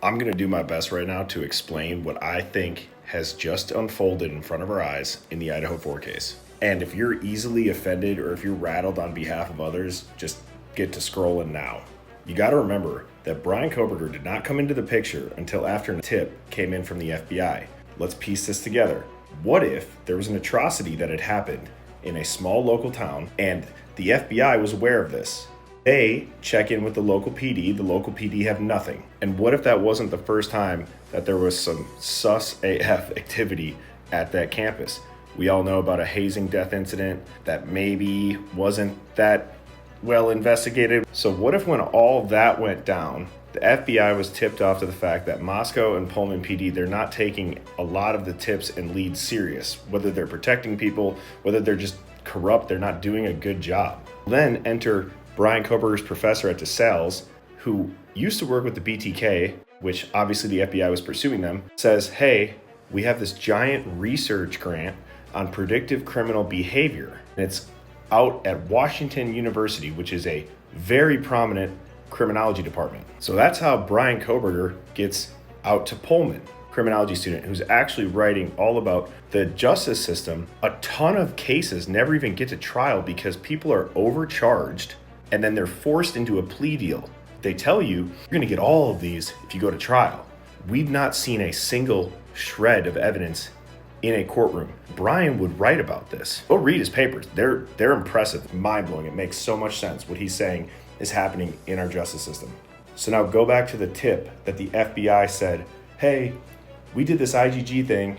I'm going to do my best right now to explain what I think has just unfolded in front of our eyes in the Idaho 4 case. And if you're easily offended or if you're rattled on behalf of others, just get to scrolling now. You got to remember that Bryan Kohberger did not come into the picture until after a tip came in from the FBI. Let's piece this together. What if there was an atrocity that had happened in a small local town and the FBI was aware of this? They check in with the local PD. The local PD have nothing. And what if that wasn't the first time that there was some sus AF activity at that campus? We all know about a hazing death incident that maybe wasn't that well investigated. So what if when all that went down, the FBI was tipped off to the fact that Moscow and Pullman PD, they're not taking a lot of the tips and leads serious, whether they're protecting people, whether they're just corrupt, they're not doing a good job. Then enter Bryan Kohberger's professor at DeSales, who used to work with the BTK, which obviously the FBI was pursuing them, says, hey, we have this giant research grant on predictive criminal behavior. And it's out at Washington University, which is a very prominent criminology department. So that's how Bryan Kohberger gets out to Pullman, criminology student who's actually writing all about the justice system. A ton of cases never even get to trial because people are overcharged and then they're forced into a plea deal. They tell you, you're gonna get all of these if you go to trial. We've not seen a single shred of evidence in a courtroom. Bryan would write about this. Go read his papers. They're impressive, mind-blowing. It makes so much sense what he's saying is happening in our justice system. So now go back to the tip that the FBI said, hey, we did this IgG thing,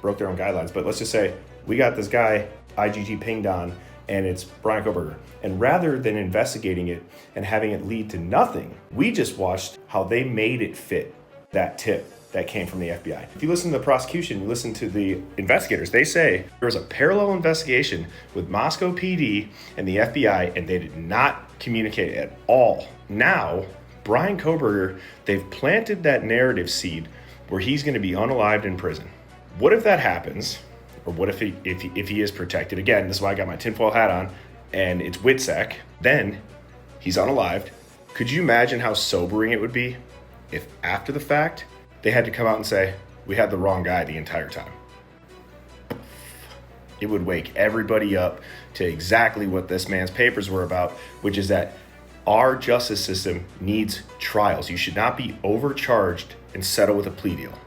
broke their own guidelines, but let's just say we got this guy IgG pinged on and it's Bryan Kohberger. And rather than investigating it and having it lead to nothing, we just watched how they made it fit that tip that came from the FBI. If you listen to the prosecution, you listen to the investigators, they say there was a parallel investigation with Moscow PD and the FBI, and they did not communicate at all. Now, Bryan Kohberger, they've planted that narrative seed where he's gonna be unalived in prison. What if that happens? Or what if he is protected? Again, this is why I got my tinfoil hat on, and it's WITSEC. Then he's unalived. Could you imagine how sobering it would be if after the fact, they had to come out and say, we had the wrong guy the entire time? It would wake everybody up to exactly what this man's papers were about, which is that our justice system needs trials. You should not be overcharged and settle with a plea deal.